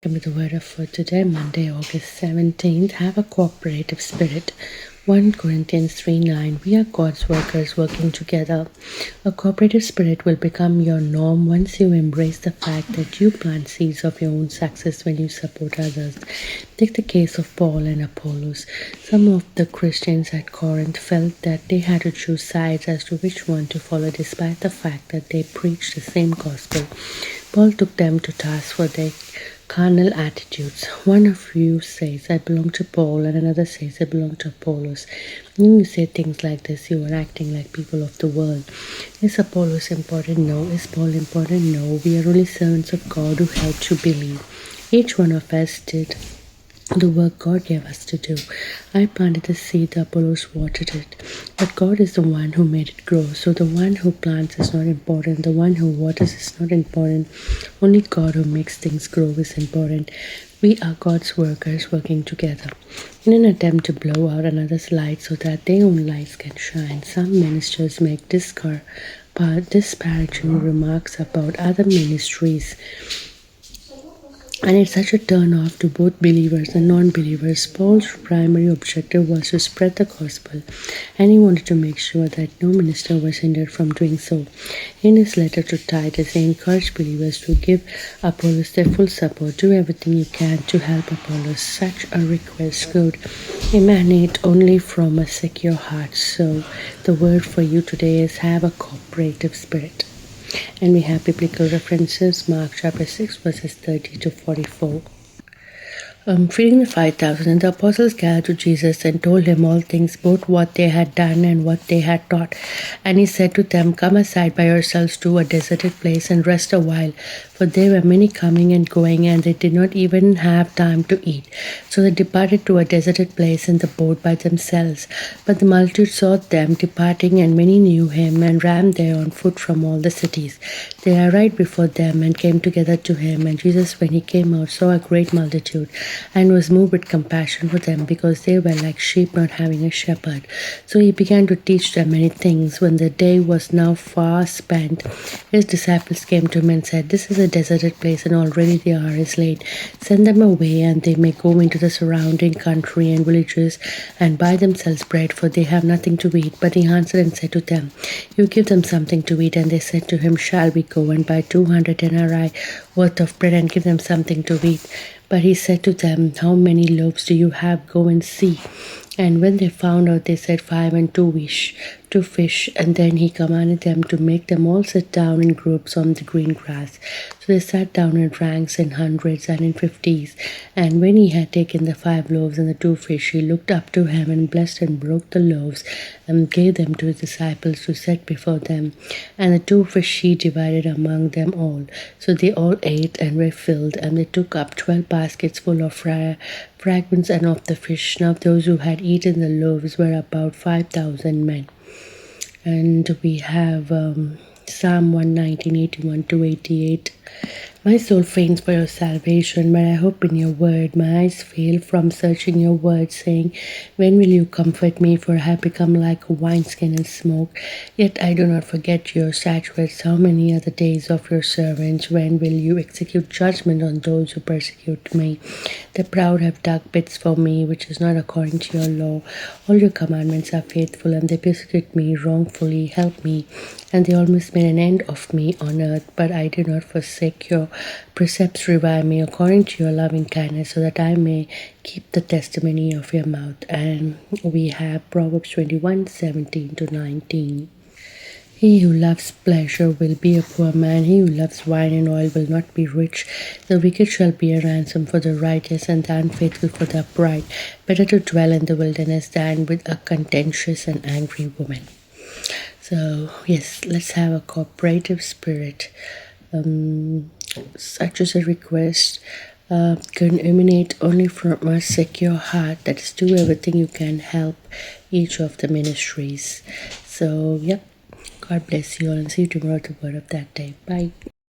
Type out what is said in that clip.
With the word for today, Monday, August 17th. Have a cooperative spirit. 1 Corinthians 3:9. We are God's workers working together. A cooperative spirit will become your norm once you embrace the fact that you plant seeds of your own success when you support others. Take the case of Paul and Apollos. Some of the Christians at Corinth felt that they had to choose sides as to which one to follow, despite the fact that they preached the same gospel. Paul took them to task for their carnal attitudes. One of you says, I belong to Paul, and another says, I belong to Apollos. When you say things like this, you are acting like people of the world. Is Apollos important? No. Is Paul important? No. We are only servants of God who helped you believe. Each one of us did the work God gave us to do. I planted the seed, Apollos watered it. But God is the one who made it grow. So the one who plants is not important. The one who waters is not important. Only God who makes things grow is important. We are God's workers working together. In an attempt to blow out another's light so that their own lights can shine, some ministers make disparaging remarks about other ministries. And it's such a turn off to both believers and non-believers. Paul's primary objective was to spread the gospel, and he wanted to make sure that no minister was hindered from doing so. In his letter to Titus, he encouraged believers to give Apollos their full support. Do everything you can to help Apollos. Such a request could emanate only from a secure heart. So the word for you today is have a cooperative spirit. And we have biblical references, Mark chapter 6, verses 30 to 44. Feeding the 5,000, and the apostles gathered to Jesus and told him all things, both what they had done and what they had taught. And he said to them, Come aside by yourselves to a deserted place and rest a while. For there were many coming and going, and they did not even have time to eat. So they departed to a deserted place in the boat by themselves. But the multitude saw them departing, and many knew him, and ran there on foot from all the cities. They arrived before them and came together to him. And Jesus, when he came out, saw a great multitude, and was moved with compassion for them, because they were like sheep not having a shepherd. So he began to teach them many things. When the day was now far spent, his disciples came to him and said, This is a deserted place, and already the hour is late. Send them away, and they may go into the surrounding country and villages and buy themselves bread, for they have nothing to eat. But he answered and said to them, You give them something to eat. And they said to him, Shall we go and buy 200 denarii worth of bread and give them something to eat? But he said to them, How many loaves do you have? Go and see. And when they found out, they said, 5 and 2 fish. And then he commanded them to make them all sit down in groups on the green grass. So they sat down in ranks, in hundreds and in 50s. And when he had taken the 5 loaves and the 2 fish, he looked up to heaven and blessed and broke the loaves and gave them to his disciples to set before them. And the 2 fish he divided among them all. So they all ate and were filled, and they took up 12 baskets full of fragments and of the fish. Now those who had eaten the loaves were about 5,000 men. And we have Psalm 119, 81 to 88. My soul faints for your salvation, but I hope in your word. My eyes fail from searching your word, saying, When will you comfort me? For I have become like a wineskin in smoke. Yet I do not forget your statutes. How many are the days of your servants? When will you execute judgment on those who persecute me? The proud have dug pits for me, which is not according to your law. All your commandments are faithful, and they persecute me wrongfully. Help me. And they almost made an end of me on earth, but I did not forsake your precepts. Revive me according to your loving kindness, so that I may keep the testimony of your mouth. And we have Proverbs 21, 17 to 19. He who loves pleasure will be a poor man. He who loves wine and oil will not be rich. The wicked shall be a ransom for the righteous, and the unfaithful for the upright. Better to dwell in the wilderness than with a contentious and angry woman. So yes, let's have a cooperative spirit. Such as a request can emanate only from a secure heart. That is, do everything you can help each of the ministries. So yep, God bless you all, and see you tomorrow at the word of that day. Bye.